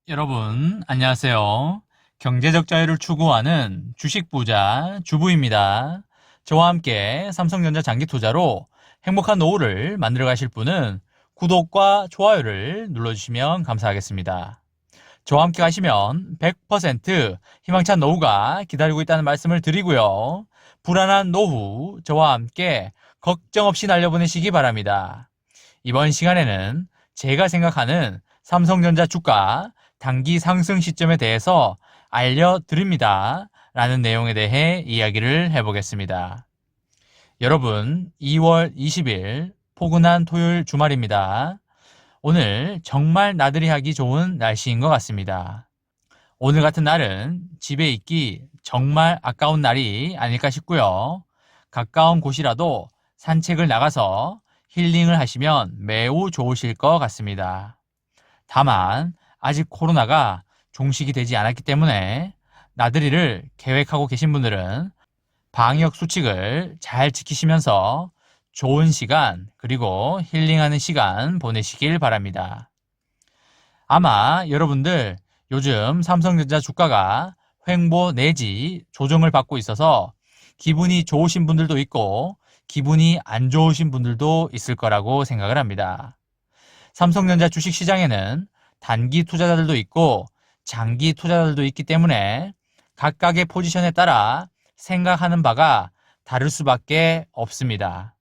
여러분, 안녕하세요. 경제적 자유를 추구하는 주식 부자 주부입니다. 저와 함께 삼성전자 장기 투자로 행복한 노후를 만들어 가실 분은 구독과 좋아요를 눌러주시면 감사하겠습니다. 저와 함께 가시면 100% 희망찬 노후가 기다리고 있다는 말씀을 드리고요. 불안한 노후, 저와 함께 걱정 없이 날려보내시기 바랍니다. 이번 시간에는 제가 생각하는 삼성전자 주가 단기 상승 시점에 대해서 알려드립니다. 라는 내용에 대해 이야기를 해보겠습니다. 여러분, 2월 20일 포근한 토요일 주말입니다. 오늘 정말 나들이 하기 좋은 날씨인 것 같습니다. 오늘 같은 날은 집에 있기 정말 아까운 날이 아닐까 싶고요. 가까운 곳이라도 산책을 나가서 힐링을 하시면 매우 좋으실 것 같습니다. 다만 아직 코로나가 종식이 되지 않았기 때문에 나들이를 계획하고 계신 분들은 방역 수칙을 잘 지키시면서 좋은 시간 그리고 힐링하는 시간 보내시길 바랍니다. 아마 여러분들 요즘 삼성전자 주가가 횡보 내지 조정을 받고 있어서 기분이 좋으신 분들도 있고 기분이 안 좋으신 분들도 있을 거라고 생각을 합니다. 삼성전자 주식시장에는 단기 투자자들도 있고 장기 투자자들도 있기 때문에 각각의 포지션에 따라 생각하는 바가 다를 수밖에 없습니다.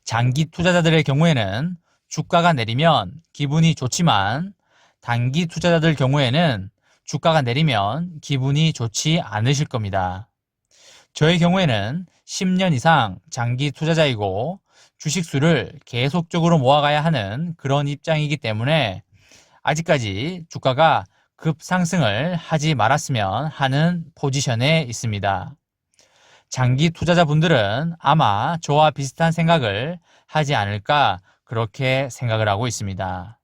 장기 투자자들의 경우에는 주가가 내리면 기분이 좋지만 단기 투자자들 경우에는 주가가 내리면 기분이 좋지 않으실 겁니다. 저의 경우에는 10년 이상 장기 투자자이고 주식수를 계속적으로 모아가야 하는 그런 입장이기 때문에 아직까지 주가가 급상승을 하지 말았으면 하는 포지션에 있습니다. 장기 투자자분들은 아마 저와 비슷한 생각을 하지 않을까 그렇게 생각을 하고 있습니다.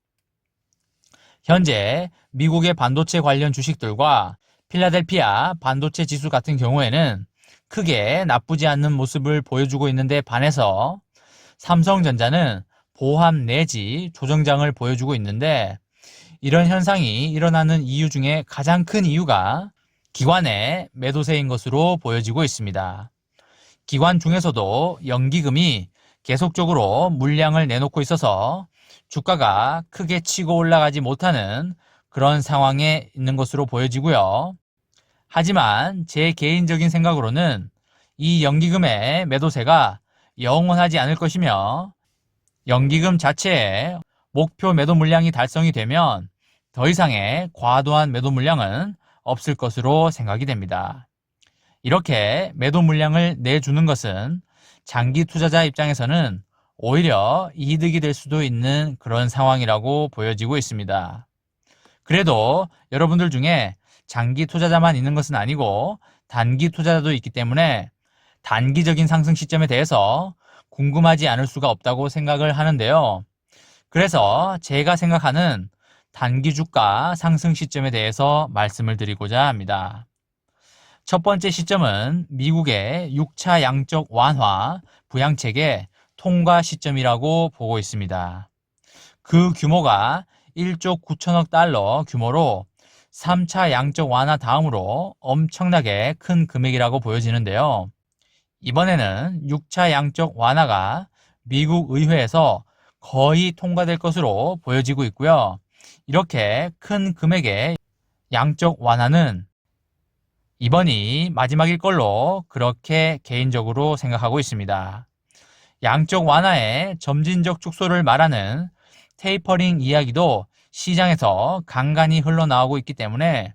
현재 미국의 반도체 관련 주식들과 필라델피아 반도체 지수 같은 경우에는 크게 나쁘지 않는 모습을 보여주고 있는데 반해서 삼성전자는 보합 내지 조정장을 보여주고 있는데 이런 현상이 일어나는 이유 중에 가장 큰 이유가 기관의 매도세인 것으로 보여지고 있습니다. 기관 중에서도 연기금이 계속적으로 물량을 내놓고 있어서 주가가 크게 치고 올라가지 못하는 그런 상황에 있는 것으로 보여지고요. 하지만 제 개인적인 생각으로는 이 연기금의 매도세가 영원하지 않을 것이며 연기금 자체의 목표 매도 물량이 달성이 되면 더 이상의 과도한 매도 물량은 없을 것으로 생각이 됩니다. 이렇게 매도 물량을 내주는 것은 장기 투자자 입장에서는 오히려 이득이 될 수도 있는 그런 상황이라고 보여지고 있습니다. 그래도 여러분들 중에 장기 투자자만 있는 것은 아니고 단기 투자자도 있기 때문에 단기적인 상승 시점에 대해서 궁금하지 않을 수가 없다고 생각을 하는데요. 그래서 제가 생각하는 단기 주가 상승 시점에 대해서 말씀을 드리고자 합니다. 첫 번째 시점은 미국의 6차 양적 완화 부양책의 통과 시점이라고 보고 있습니다. 그 규모가 1조 9천억 달러 규모로 3차 양적 완화 다음으로 엄청나게 큰 금액이라고 보여지는데요. 이번에는 6차 양적 완화가 미국 의회에서 거의 통과될 것으로 보여지고 있고요. 이렇게 큰 금액의 양적 완화는 이번이 마지막일 걸로 그렇게 개인적으로 생각하고 있습니다. 양적 완화의 점진적 축소를 말하는 테이퍼링 이야기도 시장에서 간간히 흘러나오고 있기 때문에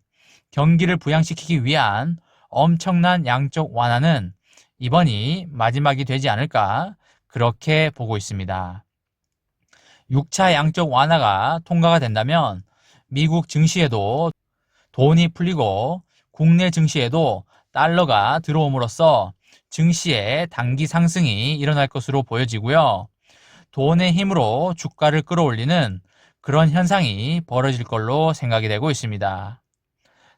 경기를 부양시키기 위한 엄청난 양적 완화는 이번이 마지막이 되지 않을까 그렇게 보고 있습니다. 6차 양적 완화가 통과가 된다면 미국 증시에도 돈이 풀리고 국내 증시에도 달러가 들어옴으로써 증시의 단기 상승이 일어날 것으로 보여지고요. 돈의 힘으로 주가를 끌어올리는 그런 현상이 벌어질 걸로 생각이 되고 있습니다.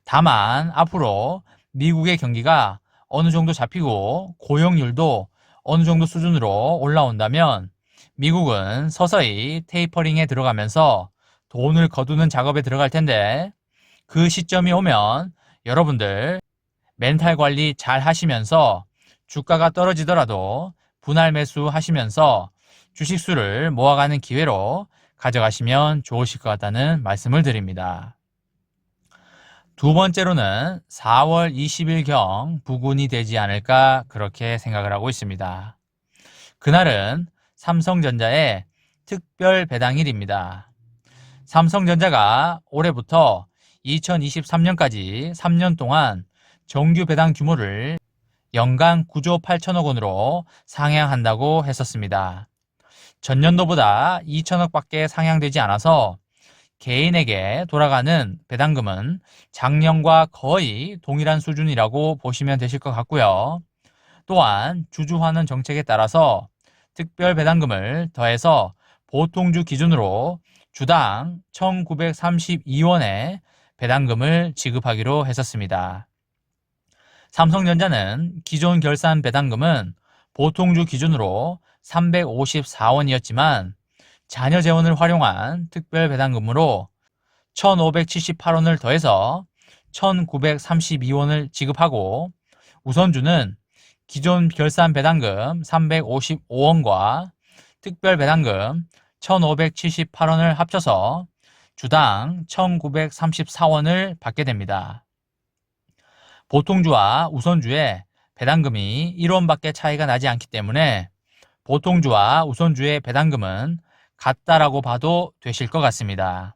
다만 앞으로 미국의 경기가 어느 정도 잡히고 고용률도 어느 정도 수준으로 올라온다면 미국은 서서히 테이퍼링에 들어가면서 돈을 거두는 작업에 들어갈 텐데 그 시점이 오면 여러분들 멘탈 관리 잘 하시면서 주가가 떨어지더라도 분할 매수 하시면서 주식수를 모아가는 기회로 가져가시면 좋으실 것 같다는 말씀을 드립니다. 두 번째로는 4월 20일경 부근이 되지 않을까 그렇게 생각을 하고 있습니다. 그날은 삼성전자의 특별 배당일입니다. 삼성전자가 올해부터 2023년까지 3년 동안 정규 배당 규모를 연간 9조 8천억 원으로 상향한다고 했었습니다. 전년도보다 2천억 밖에 상향되지 않아서 개인에게 돌아가는 배당금은 작년과 거의 동일한 수준이라고 보시면 되실 것 같고요. 또한 주주환원 정책에 따라서 특별 배당금을 더해서 보통주 기준으로 주당 1,932원의 배당금을 지급하기로 했었습니다. 삼성전자는 기존 결산 배당금은 보통주 기준으로 354원이었지만 자녀 재원을 활용한 특별 배당금으로 1,578원을 더해서 1,932원을 지급하고 우선주는 기존 결산 배당금 355원과 특별 배당금 1,578원을 합쳐서 주당 1,934원을 받게 됩니다. 보통주와 우선주의 배당금이 1원밖에 차이가 나지 않기 때문에 보통주와 우선주의 배당금은 같다라고 봐도 되실 것 같습니다.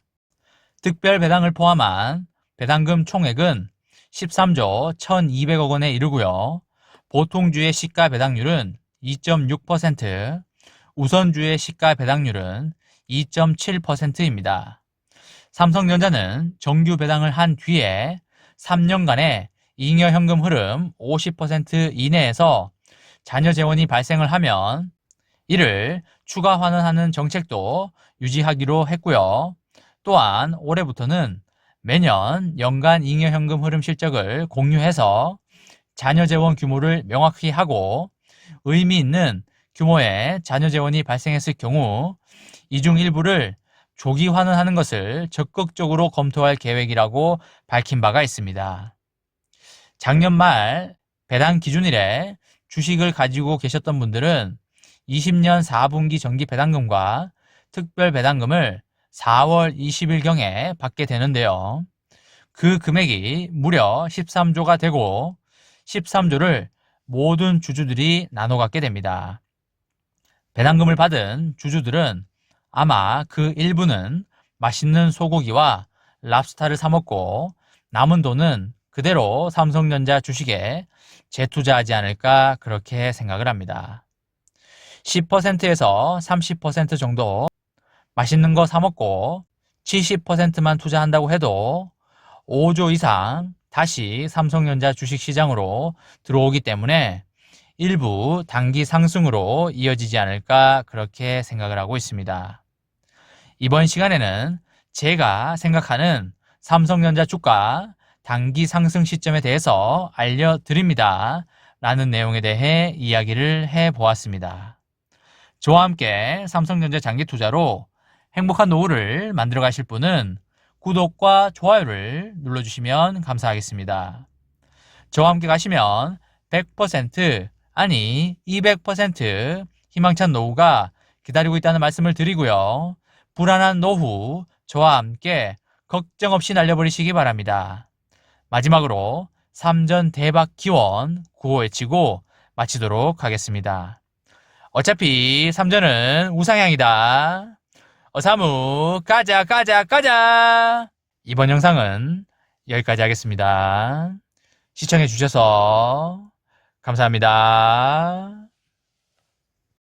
특별 배당을 포함한 배당금 총액은 13조 1,200억 원에 이르고요. 보통주의 시가 배당률은 2.6%, 우선주의 시가 배당률은 2.7%입니다. 삼성전자는 정규 배당을 한 뒤에 3년간의 잉여현금 흐름 50% 이내에서 자녀 재원이 발생을 하면 이를 추가 환원하는 정책도 유지하기로 했고요. 또한 올해부터는 매년 연간 잉여현금 흐름 실적을 공유해서 자녀 재원 규모를 명확히 하고 의미 있는 규모의 자녀 재원이 발생했을 경우 이 중 일부를 조기 환원하는 것을 적극적으로 검토할 계획이라고 밝힌 바가 있습니다. 작년 말 배당 기준일에 주식을 가지고 계셨던 분들은 20년 4분기 정기 배당금과 특별 배당금을 4월 20일경에 받게 되는데요. 그 금액이 무려 13조가 되고 13조를 모든 주주들이 나눠 갖게 됩니다. 배당금을 받은 주주들은 아마 그 일부는 맛있는 소고기와 랍스타를 사 먹고 남은 돈은 그대로 삼성전자 주식에 재투자하지 않을까 그렇게 생각을 합니다. 10%에서 30% 정도 맛있는 거 사 먹고 70%만 투자한다고 해도 5조 이상 다시 삼성전자 주식시장으로 들어오기 때문에 일부 단기 상승으로 이어지지 않을까 그렇게 생각을 하고 있습니다. 이번 시간에는 제가 생각하는 삼성전자 주가 단기 상승 시점에 대해서 알려드립니다. 라는 내용에 대해 이야기를 해보았습니다. 저와 함께 삼성전자 장기 투자로 행복한 노후를 만들어 가실 분은 구독과 좋아요를 눌러주시면 감사하겠습니다. 저와 함께 가시면 100% 아니 200% 희망찬 노후가 기다리고 있다는 말씀을 드리고요. 불안한 노후 저와 함께 걱정 없이 날려버리시기 바랍니다. 마지막으로 3전 대박 기원 구호 외치고 마치도록 하겠습니다. 어차피 3전은 우상향이다. 어사무 가자 가자 가자. 이번 영상은 여기까지 하겠습니다. 시청해 주셔서 감사합니다.